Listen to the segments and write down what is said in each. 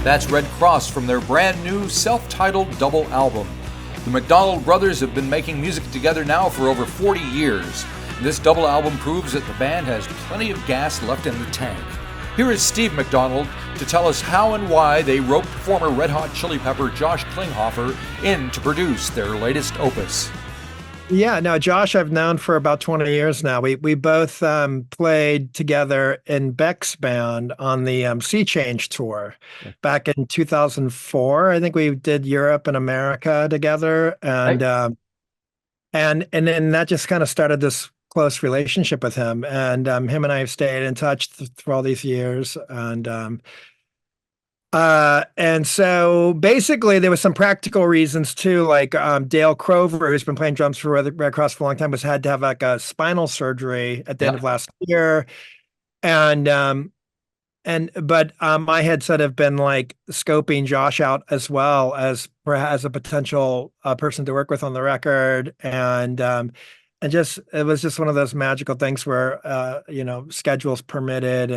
That's Redd Kross from their brand new self-titled double album. The McDonald brothers have been making music together now for over 40 years. This double album proves that the band has plenty of gas left in the tank. Here is Steve McDonald to tell us how and why they roped former Red Hot Chili Pepper Josh Klinghoffer in to produce their latest opus. Yeah, no, Josh, I've known for about 20 years now. We both played together in Beck's band on the Sea Change tour back in 2004. I think we did Europe and America together, and Right. and then that just kind of started this close relationship with him. And him and I have stayed in touch through all these years, and so basically there was some practical reasons too, like Dale Crover, who's been playing drums for Redd Kross for a long time, had to have like a spinal surgery at the end of last year. And I had sort of been like scoping Josh out as well as a potential person to work with on the record. And just it was just one of those magical things where schedules permitted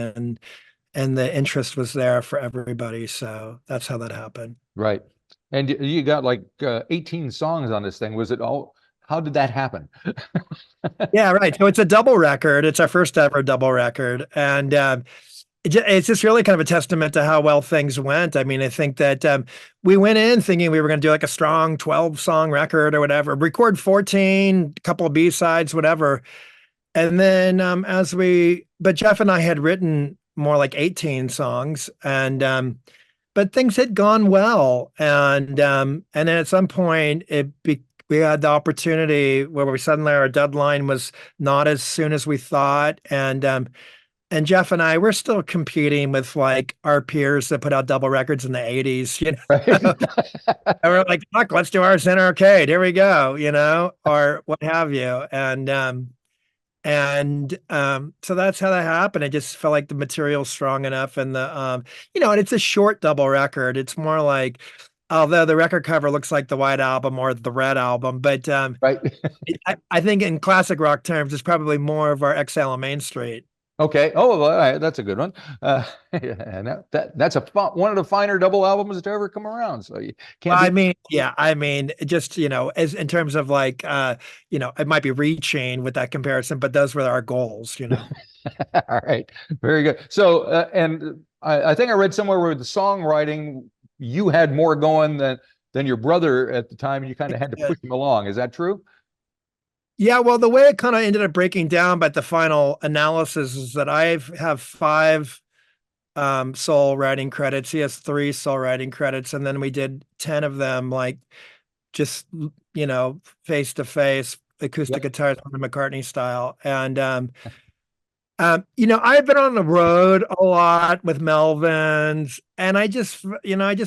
and the interest was there for everybody. So that's how that happened. Right. And you got like 18 songs on this thing. Was it all? How did that happen? Yeah, right. So it's a double record. It's our first ever double record. And it's just really kind of a testament to how well things went. I mean, I think that we went in thinking we were going to do like a strong 12-song record or whatever, record 14, a couple of B-sides, whatever. And then but Jeff and I had written more like 18 songs, and but things had gone well, and then at some point we had the opportunity where we suddenly our deadline was not as soon as we thought, and Jeff and I were still competing with like our peers that put out double records in the 80s, Right. and we're like, fuck, let's do ours in arcade, here we go, or what have you. So that's how that happened. I just felt like the material's strong enough, and and it's a short double record. It's more like, although the record cover looks like the White Album or the Red Album, but Right. I think in classic rock terms, it's probably more of our Exhale on Main Street. Okay. Oh, well, all right. That's a good one. Yeah, and that's one of the finer double albums to ever come around. So you can't. I mean, just as in terms of like, it might be reaching with that comparison, but those were our goals. All right. Very good. So, and I think I read somewhere where the songwriting you had more going than your brother at the time, and you kind of had to push him along. Is that true? Yeah, well, the way it kind of ended up breaking down, but the final analysis is that I have 5 sole writing credits. He has 3 sole writing credits, and then we did 10 of them, like just face to face acoustic guitars on the McCartney style. And I've been on the road a lot with Melvins, and I just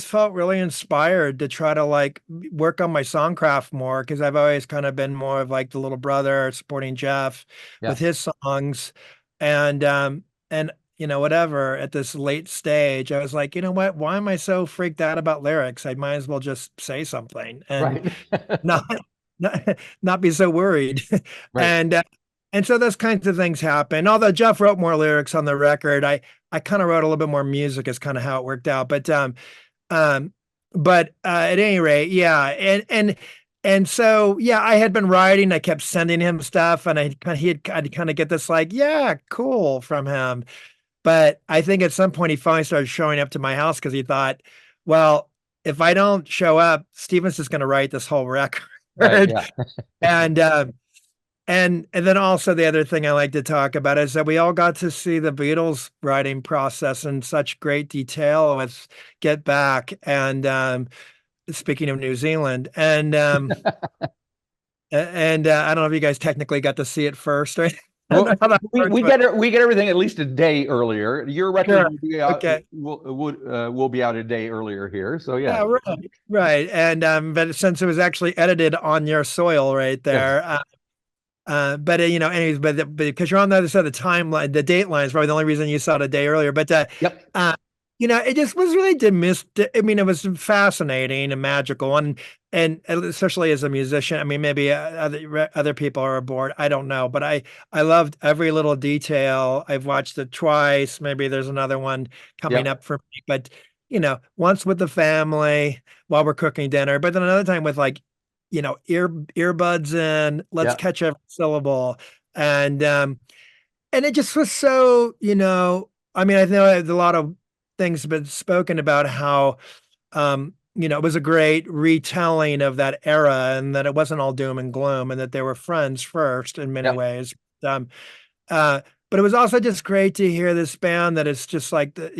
felt really inspired to try to like work on my songcraft more, because I've always kind of been more of like the little brother supporting Jeff with his songs. And whatever, at this late stage, I was like, you know what? Why am I so freaked out about lyrics? I might as well just say something and not, not be so worried. Right. And so those kinds of things happen. Although Jeff wrote more lyrics on the record, I kind of wrote a little bit more music is kind of how it worked out. But at any rate, yeah. And so, yeah, I had been writing, I kept sending him stuff, and I'd kind of get this like, yeah, cool from him. But I think at some point he finally started showing up to my house because he thought, well, if I don't show up, Steven's just going to write this whole record. Right, yeah. And then also the other thing I like to talk about is that we all got to see the Beatles writing process in such great detail with Get Back, and speaking of New Zealand, and I don't know if you guys technically got to see it first, right? Well, we get everything at least a day earlier. Your record will be out, okay. will be out a day earlier here. So yeah, right. And but since it was actually edited on your soil right there, but anyways, but because you're on the other side of the timeline, the date line is probably the only reason you saw it a day earlier. But it just was really I mean, it was fascinating and magical, and especially as a musician. I mean, maybe other people are bored. I don't know, but I loved every little detail. I've watched it twice. Maybe there's another one coming up for me, but once with the family while we're cooking dinner, but then another time with like, earbuds in, let's Yeah. catch every syllable. And it just was so, I mean, I know a lot of things have been spoken about how, it was a great retelling of that era and that it wasn't all doom and gloom and that they were friends first in many Yeah. ways. Um, uh, but it was also just great to hear this band that is just like the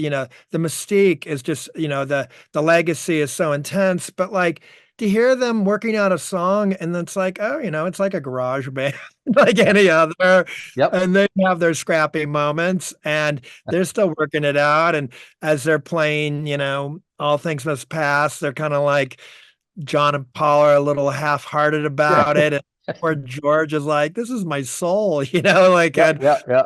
mystique is just, the legacy is so intense, but like to hear them working out a song and then it's like, oh, it's like a garage band like Yeah. any other. Yep. And they have their scrappy moments and they're still working it out. And as they're playing, All Things Must Pass, they're kind of like John and Paul are a little half-hearted Yeah. about it. And where George is like, this is my soul, like, Yeah. Yeah. Yeah.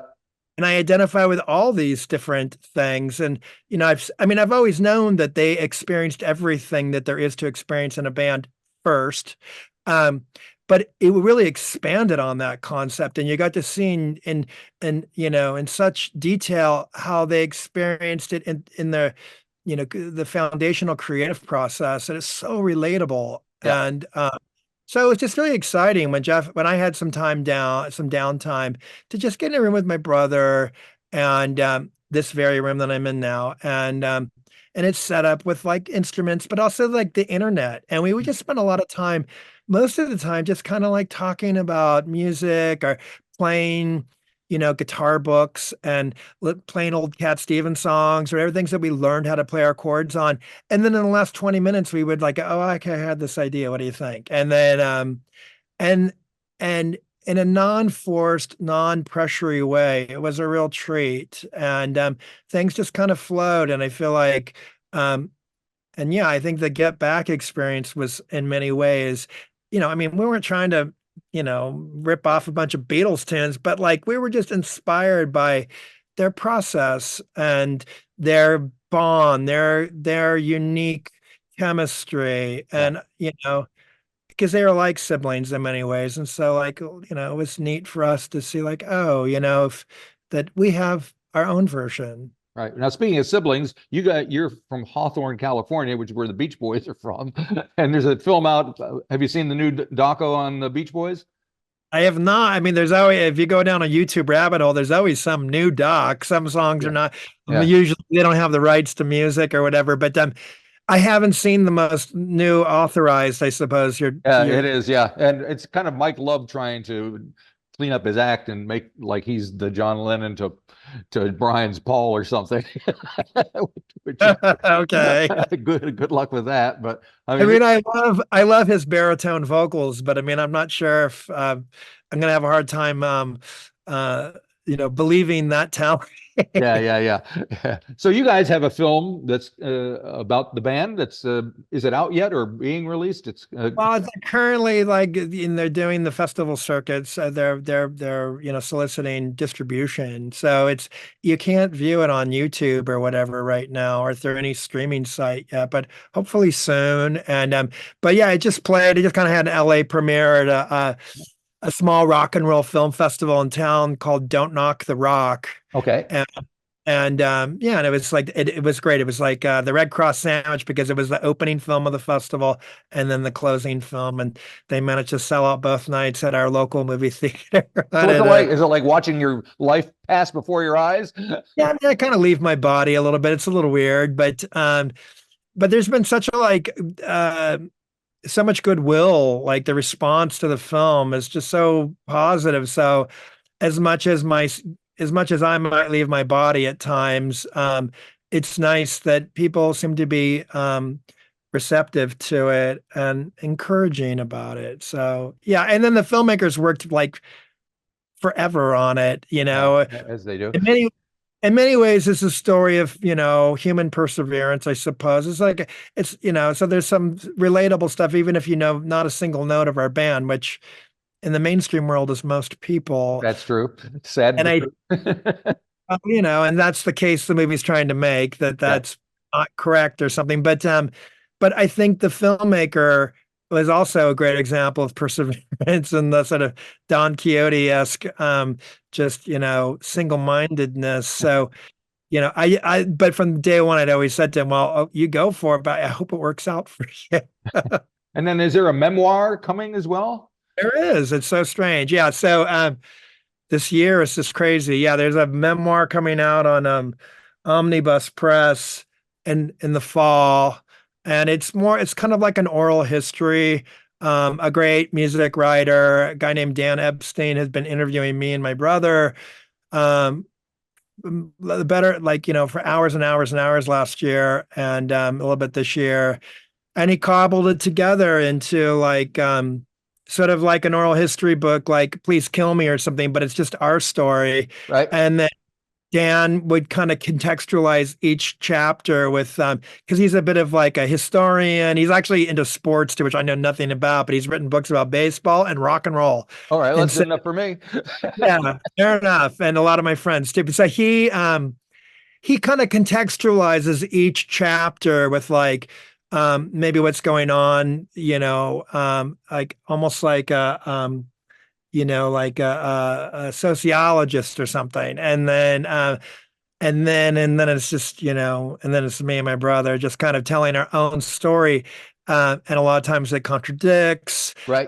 and I identify with all these different things. And, I've always known that they experienced everything that there is to experience in a band first. Um, but it really expanded on that concept. And you got to see in such detail how they experienced it in the foundational creative process. And it's so relatable. Yeah. And, so it's just really exciting when I had some downtime to just get in a room with my brother and this very room that I'm in now. And it's set up with like instruments, but also like the internet. And we would just spend a lot of time, most of the time, just kind of like talking about music or playing, guitar books and playing old Cat Stevens songs or everything that we learned how to play our chords on. And then in the last 20 minutes, we would like, oh, okay, I had this idea. What do you think? And then, and, and in a non-forced, non-pressury way, it was a real treat. And things just kind of flowed. And I feel like, and yeah, I think the Get Back experience was in many ways, we weren't trying to, rip off a bunch of Beatles tunes, but like we were just inspired by their process and their bond, their unique chemistry, Yeah. and because they are like siblings in many ways, and so like it was neat for us to see like, oh, that we have our own version. Right. Now, speaking of siblings, you're from Hawthorne, California, which is where the Beach Boys are from. And there's a film out. Have you seen the new doco on the Beach Boys? I have not. I mean, there's always, if you go down a YouTube rabbit hole, there's always some new doc. Some songs are Yeah. not, Yeah. usually they don't have the rights to music or whatever, but I haven't seen the most new authorized, I suppose. Yeah, You're it is. Yeah. And it's kind of Mike Love trying to clean up his act and make like he's the John Lennon to Brian's Paul or something. Which is okay. good luck with that. But I I mean, mean, I love his baritone vocals, but I mean, I'm not sure if I'm gonna have a hard time, believing that talent. yeah. So you guys have a film that's about the band. That's is it out yet or being released? It's Well, they're currently like they're doing the festival circuits. They're soliciting distribution. So you can't view it on YouTube or whatever right now, or through any streaming site yet. But hopefully soon. And but yeah, it just played. It just kind of had an LA premiere at a small rock and roll film festival in town called Don't Knock the Rock. okay. And yeah, and it was like it was great. It was like the Redd Kross sandwich because it was the opening film of the festival and then the closing film, and they managed to sell out both nights at our local movie theater. So what's it like? Is it like watching your life pass before your eyes? Yeah, I kind of leave my body a little bit. It's a little weird, but there's been such a so much goodwill. Like the response to the film is just so positive. So as much as I might leave my body at times, it's nice that people seem to be receptive to it and encouraging about it. So yeah, and then the filmmakers worked like forever on it, As they do. In many ways, it's a story of, human perseverance, I suppose. So there's some relatable stuff, even if you know not a single note of our band, which in the mainstream world is most people. That's true. Sad. And But and that's the case the movie's trying to make, yeah. that's not correct or something. But I think the filmmaker was also a great example of perseverance and the sort of Don Quixote-esque, just, single-mindedness. So but from day one, I'd always said to him, well, you go for it, but I hope it works out for you. And then is there a memoir coming as well? There is. It's so strange. Yeah. So this year is just crazy. Yeah, there's a memoir coming out on Omnibus Press in the fall, and it's kind of like an oral history. A great music writer, a guy named Dan Epstein, has been interviewing me and my brother. The better, like, for hours and hours and hours last year, and a little bit this year. And he cobbled it together into like sort of like an oral history book, like Please Kill Me or something, but it's just our story. Right. And then Dan would kind of contextualize each chapter with because he's a bit of like a historian. He's actually into sports too, which I know nothing about, but he's written books about baseball and rock and roll. All right, And that's so, good enough for me. yeah, fair enough. And a lot of my friends too. So he kind of contextualizes each chapter with like maybe what's going on, like almost like like a sociologist or something. And then it's just, and then it's me and my brother just kind of telling our own story. And a lot of times it contradicts, Right.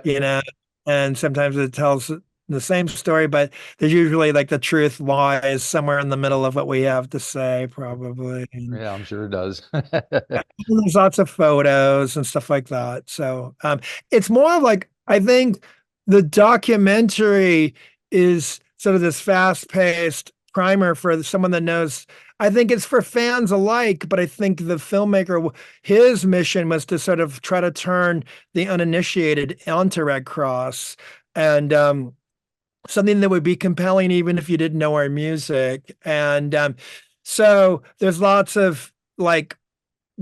And sometimes it tells the same story, but there's usually like the truth lies somewhere in the middle of what we have to say, probably. And Yeah, I'm sure it does. there's lots of photos and stuff like that. So it's more of like, I think the documentary is sort of this fast-paced primer for someone that knows. I think it's for fans alike, but I think the filmmaker, his mission was to sort of try to turn the uninitiated onto Redd Kross, and something that would be compelling even if you didn't know our music. And so there's lots of like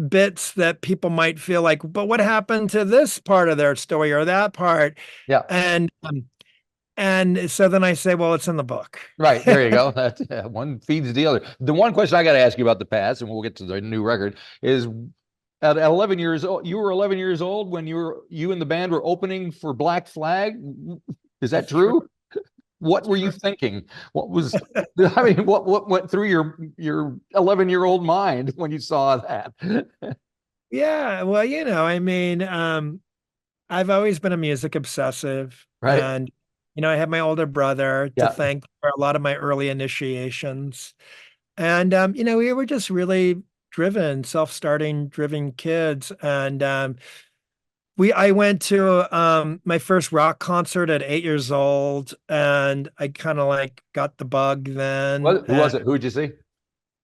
bits that people might feel like, but what happened to this part of their story or that part? Yeah. And so then I say, well, it's in the book. Right. There you go. That one feeds the other. The one question I got to ask you about the past, and we'll get to the new record, is at 11 years old, you were 11 years old when you and the band were opening for Black Flag. Is that true? What were you thinking? What went through your 11-year-old mind when you saw that? Yeah, well, I mean, I've always been a music obsessive, Right. and I have my older brother to Yeah. thank for a lot of my early initiations, and we were just really driven, self-starting, driven kids, and I went to my first rock concert at 8 years old, and I kind of like got the bug then. Who was it? Who did you see?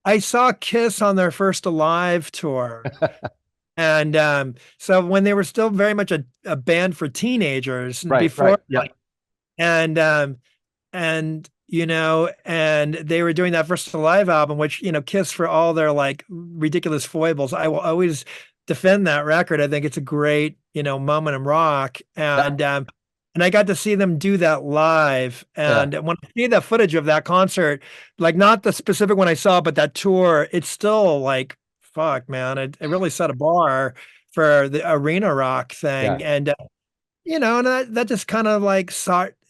I saw Kiss on their first Alive tour. And so when they were still very much a band for teenagers, and Right, before, right, yeah. and and they were doing that first Alive album, which Kiss, for all their like ridiculous foibles, I will always defend that record. I think it's a great moment in rock, and I got to see them do that live. And when I see the footage of that concert, like not the specific one I saw, but that tour, it's still like, fuck, man, it really set a bar for the arena rock thing. Yeah. And and that just kind of like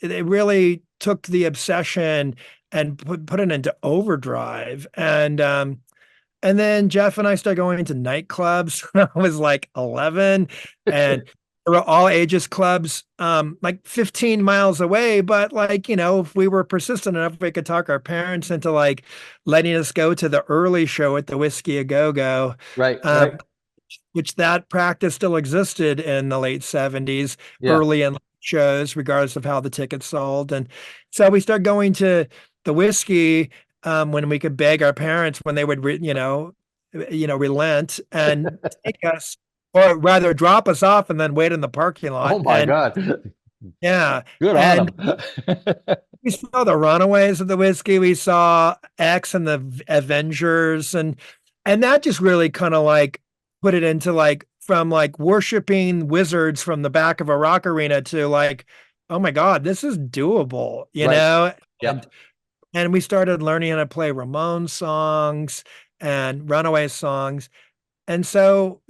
it really took the obsession and put it into overdrive. And then Jeff and I started going into nightclubs when I was like 11, and there were all ages clubs, like 15 miles away. But like, if we were persistent enough, we could talk our parents into like letting us go to the early show at the Whiskey A Go-Go. Right. Right. Which that practice still existed in the late 70s, Yeah. early in shows, regardless of how the tickets sold. And so we started going to the Whiskey when we could beg our parents, when they would, relent and take us, or rather drop us off and then wait in the parking lot. Oh my God. Yeah. Good on them. We saw the Runaways at the Whiskey. We saw X and the Avengers, and that just really kind of like put it into like, from like worshiping wizards from the back of a rock arena to like, oh my God, this is doable, Right. know? Yeah. And we started learning how to play Ramones songs and Runaway songs. And so,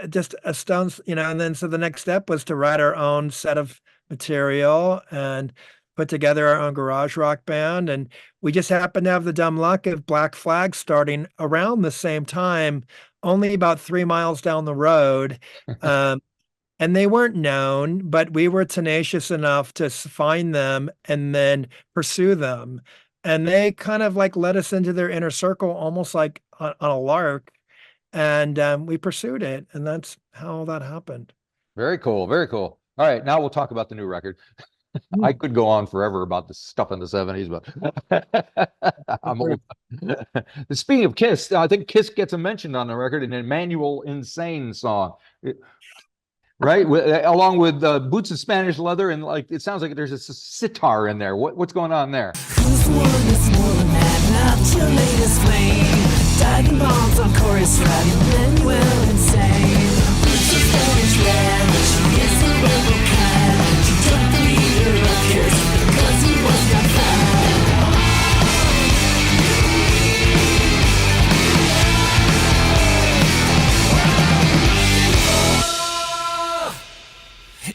just a stone's, and then so the next step was to write our own set of material. And put together our own garage rock band, and we just happened to have the dumb luck of Black Flag starting around the same time, only about 3 miles down the road. And they weren't known, but we were tenacious enough to find them and then pursue them. And they kind of like let us into their inner circle, almost like on a lark. And we pursued it. And that's how that happened. Very cool. Very cool. All right. Now we'll talk about the new record. I could go on forever about the stuff in the 70s, but I'm old. Speaking of Kiss, I think Kiss gets a mention on the record in an Emmanuel Insane song. Right, along with boots of Spanish leather, and like it sounds like there's a sitar in there. What's going on there? Who's more than that, not your latest flame. Diving bombs on chorus ride, Emmanuel Insane. Boots of Spanish leather, she is a rebel kind. She took the leader of Kiss because he was not found.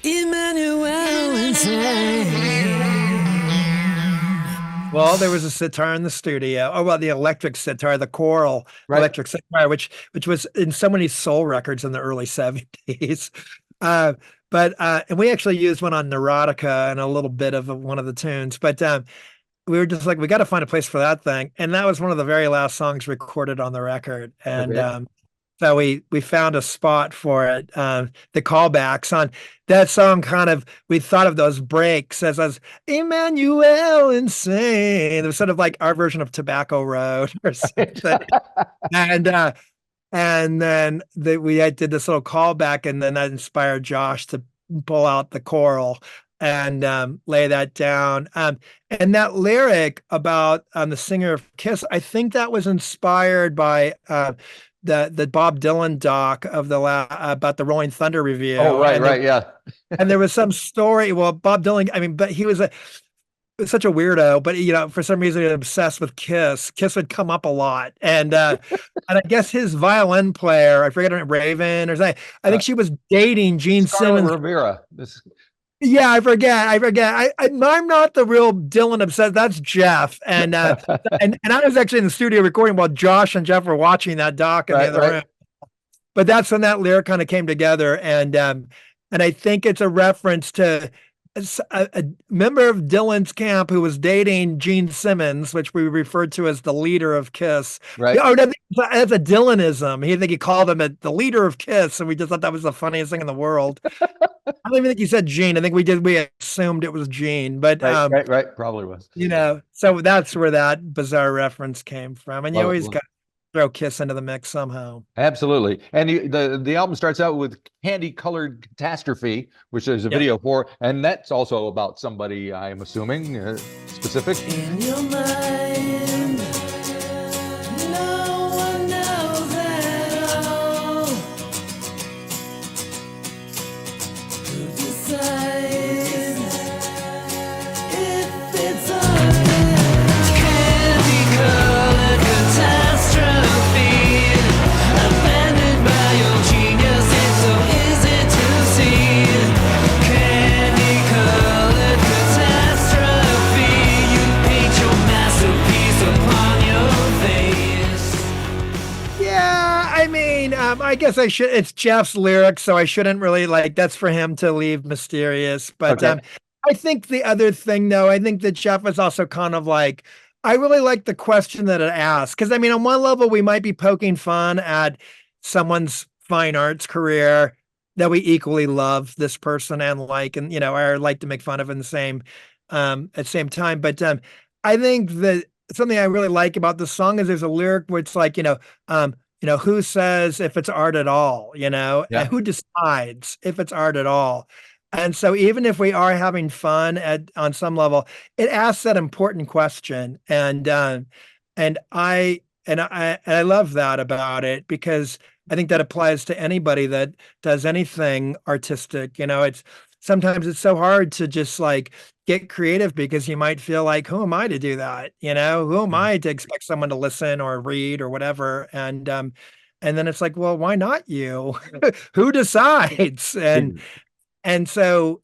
Emmanuel Insane. Well, there was a sitar in the studio. Oh, well, the electric sitar, the choral electric sitar, which was in so many soul records in the early 70s. And we actually used one on Neurotica and a little bit of one of the tunes. But we were just like, we got to find a place for that thing. And that was one of the very last songs recorded on the record. And so we found a spot for it. The callbacks on that song we thought of those breaks as Emmanuel Insane. It was sort of like our version of Tobacco Road or something. and then we did this little callback, and then that inspired Josh to pull out the choral and lay that down. And that lyric about the singer of Kiss, I think that was inspired by the Bob Dylan doc of about the Rolling Thunder review. Oh, right, yeah. And there was some story. Well, Bob Dylan, I mean, but he was such a weirdo. But for some reason, he was obsessed with Kiss. Kiss would come up a lot, and and I guess his violin player, I forget her name, Raven or something. I think she was dating Gene Scarlett Simmons. Rivera. Yeah, I forget. I'm not the real Dylan obsessed. That's Jeff, and I was actually in the studio recording while Josh and Jeff were watching that doc in the other room. But that's when that lyric kind of came together, and I think it's a reference to a member of Dylan's camp who was dating Gene Simmons, which we referred to as the leader of Kiss. Right. Oh, that's a Dylanism. He called him the leader of Kiss, and we just thought that was the funniest thing in the world. I don't even think he said Gene. I think we assumed it was Gene, but right, probably was. So that's where that bizarre reference came from, and you always got to throw Kiss into the mix somehow. Absolutely. And the album starts out with Candy-Colored Catastrophe, which there's a video for, and that's also about somebody, I'm assuming, specific. In your mind, no one knows at all. Who decides if it's candy-colored catastrophe, abandoned by your genius, it's so easy to see. Candy-colored catastrophe, you paint your masterpiece upon your face. Yeah, I mean, I guess I should. It's Jeff's lyrics, so I shouldn't really that's for him to leave mysterious. But I think the other thing, though, I think that Jeff was also kind of like, I really like the question that it asked, because I mean, on one level, we might be poking fun at someone's fine arts career that we equally love this person and or like to make fun of in the same at the same time. But I think that something I really like about the song is there's a lyric where it's like, who says if it's art at all, and who decides if it's art at all. And so even if we are having fun on some level, it asks that important question. And I love that about it, because I think that applies to anybody that does anything artistic. Sometimes it's so hard to just get creative, because you might feel like, who am I to do that? Who am I to expect someone to listen or read or whatever? And then it's like, well, why not you? Who decides? And so,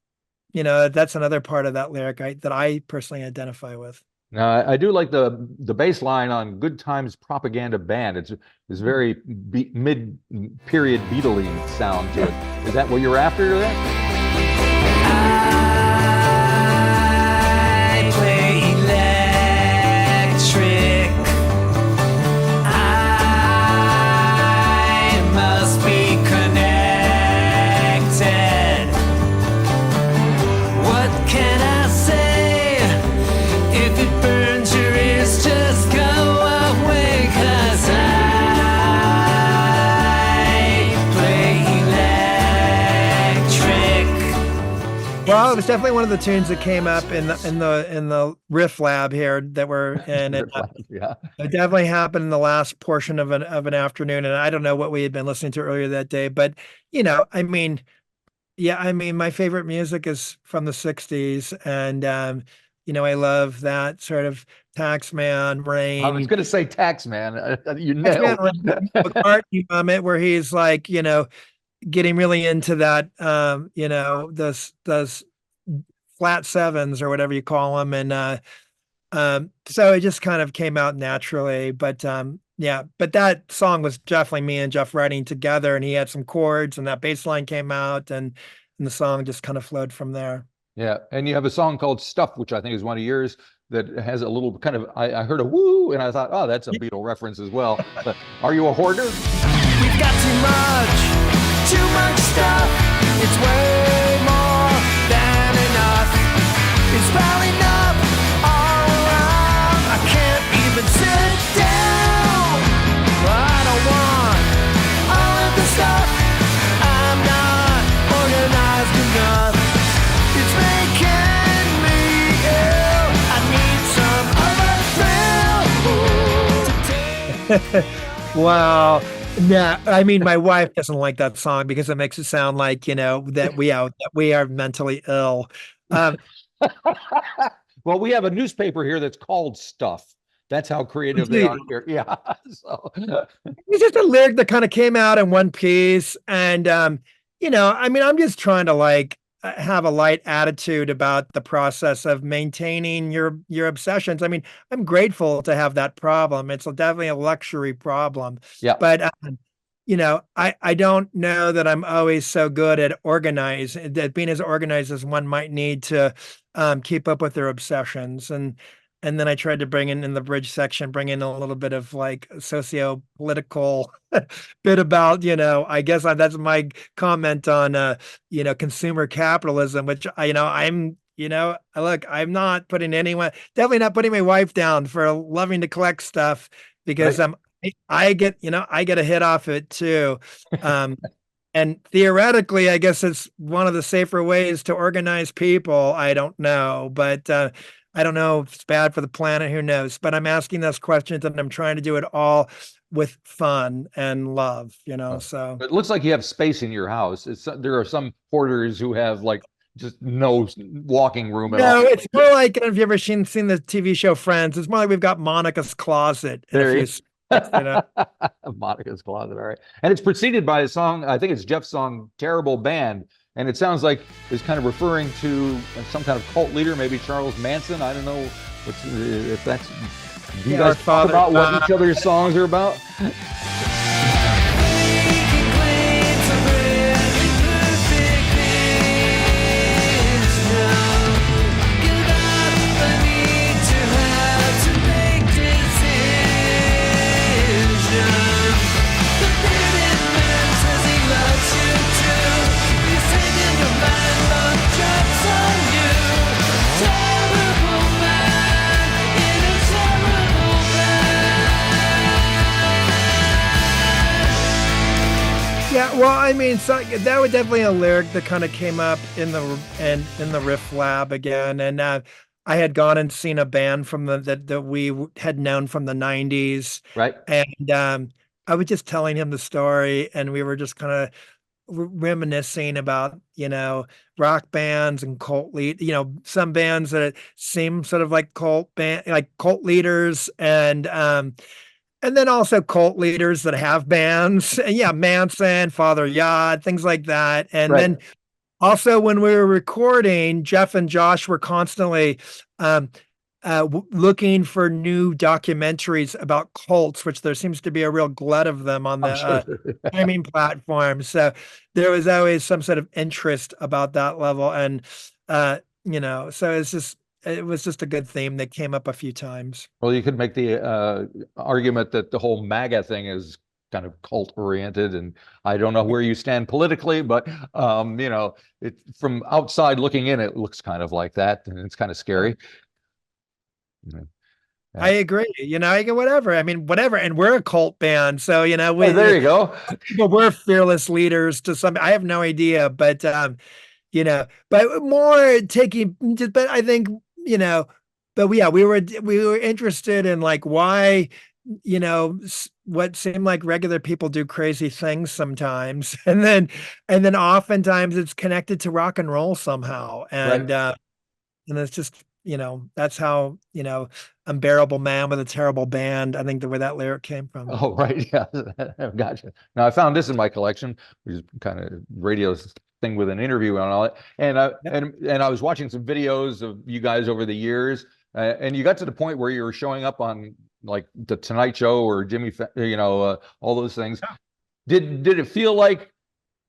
that's another part of that lyric that I personally identify with. Now, I do like the bass line on "Good Times Propaganda Band." It's very mid-period Beatles sound to it. Is that what you're after there? I play electric. I must be connected. What can I say? If it burns your ears, just go away, 'cause I play electric. Well, it was definitely one of the tunes that came up in the riff lab here that we're in. Yeah. It definitely happened in the last portion of an afternoon, and I don't know what we had been listening to earlier that day, but I mean, my favorite music is from the '60s, and I love that sort of Taxman, Rain. I was going to say Taxman. You nailed it. McCartney moment where he's like, getting really into that, those flat sevens or whatever you call them, and so it just kind of came out naturally. But but that song was definitely me and Jeff writing together, and he had some chords, and that bass line came out, and the song just kind of flowed from there. Yeah, and you have a song called "Stuff," which I think is one of yours that has a little kind of. I heard a woo, and I thought, oh, that's a Beatle reference as well. But are you a hoarder? We've got too much stuff. It's way more than enough. It's piling up all around. I can't even sit down. I don't want all of the stuff. I'm not organized enough. It's making me ill. I need some other thrill. Wow. Yeah, I mean, my wife doesn't like that song because it makes it sound like, that we are mentally ill. Well, we have a newspaper here that's called Stuff. That's how creative they are here. Yeah. So It's just a lyric that kind of came out in one piece. And, I mean, I'm just trying to have a light attitude about the process of maintaining your obsessions. I mean, I'm grateful to have that problem. It's definitely a luxury problem. Yeah. But I don't know that I'm always so good at being as organized as one might need to keep up with their obsessions. And then I tried to bring in the bridge section, bring in a little bit of socio-political bit about, I guess that's my comment on, consumer capitalism, which I'm definitely not putting my wife down for loving to collect stuff because I get a hit off it too. And theoretically, I guess it's one of the safer ways to organize people. I don't know, but I don't know if it's bad for the planet, who knows? But I'm asking those questions and I'm trying to do it all with fun and love, so. it looks like you have space in your house. There are some hoarders who have just no walking room at all. No, it's more like, if you ever seen the TV show Friends, it's more like we've got Monica's closet. Monica's closet, all right. And it's preceded by a song, I think it's Jeff's song, "Terrible Band." And it sounds like it's kind of referring to some kind of cult leader, maybe Charles Manson. I don't know if that's. Do you guys talk about what each other's songs are about? Yeah, well, I mean, so that was definitely a lyric that kind of came up in the riff lab again, and I had gone and seen a band from that we had known from the '90s, right? And I was just telling him the story, and we were just kind of reminiscing about rock bands and cult some bands that seem sort of like cult leaders, and then also cult leaders that have bands, and Manson, Father Yod, things like that. And then Also, when we were recording, Jeff and Josh were constantly looking for new documentaries about cults, which there seems to be a real glut of them on the streaming platform. So there was always some sort of interest about that level. And, so it was just a good theme that came up a few times. Well, you could make the argument that the whole MAGA thing is kind of cult oriented, and I don't know where you stand politically, but from outside looking in, it looks kind of like that, and it's kind of scary. Yeah. I agree. I go whatever. I mean, whatever. And we're a cult band, so there you go. We're fearless leaders to some. I have no idea, but but more taking. But I think But yeah, we were interested in like why what seemed like regular people do crazy things sometimes, and then oftentimes it's connected to rock and roll somehow, and Right. and it's just that's how unbearable man with a terrible band, I think, the way that lyric came from. Oh, right. Yeah. Gotcha. Now I found this in my collection, which is kind of radio thing with an interview and all that. And I was watching some videos of you guys over the years, and you got to the point where you were showing up on like the Tonight Show or Jimmy, all those things. Yeah. Did it feel like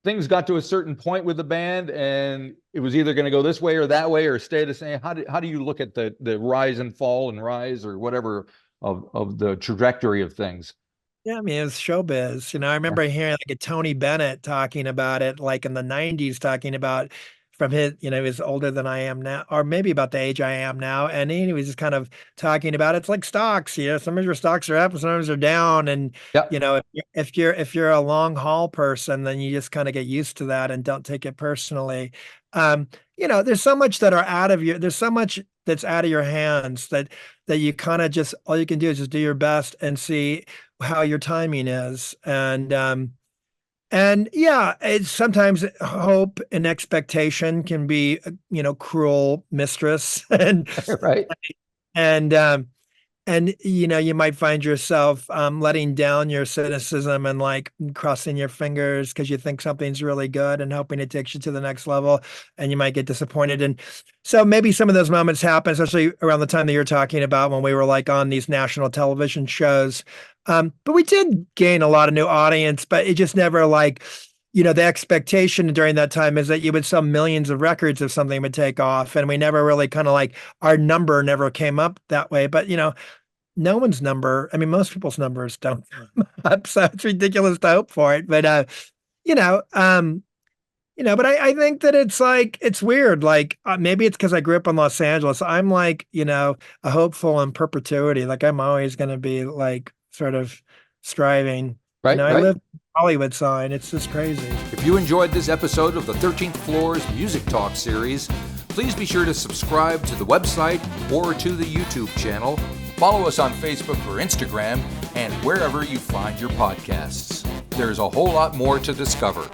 things got to a certain point with the band and it was either going to go this way or that way or stay the same? How do you look at the rise and fall and rise or whatever of the trajectory of things? Yeah, I mean, it's showbiz. I remember hearing like a Tony Bennett talking about it, like in the 90s, talking about from his, he was older than I am now, or maybe about the age I am now. And he was just kind of talking about it's like stocks, sometimes your stocks are up, sometimes they're down. And, Yep. if you're a long haul person, then you just kind of get used to that and don't take it personally. There's so much there's so much that's out of your hands that you kind of just, all you can do is just do your best and see how your timing is. And yeah, it's sometimes hope and expectation can be, cruel mistress, and Right. And you might find yourself letting down your cynicism and like crossing your fingers because you think something's really good and hoping it takes you to the next level, and you might get disappointed. And so maybe some of those moments happen, especially around the time that you're talking about when we were like on these national television shows. But we did gain a lot of new audience, but it just never like, the expectation during that time is that you would sell millions of records if something would take off. And we never really kind of like, our number never came up that way. But, no one's number, I mean, most people's numbers don't come up, so it's ridiculous to hope for it. But, but I think that it's like, it's weird. Like maybe it's because I grew up in Los Angeles. I'm like, a hopeful in perpetuity. Like I'm always going to be like sort of striving. Right. I live Hollywood sign. It's just crazy. If you enjoyed this episode of the 13th Floor's Music Talk series, please be sure to subscribe to the website or to the YouTube channel. Follow us on Facebook or Instagram and wherever you find your podcasts. There's a whole lot more to discover.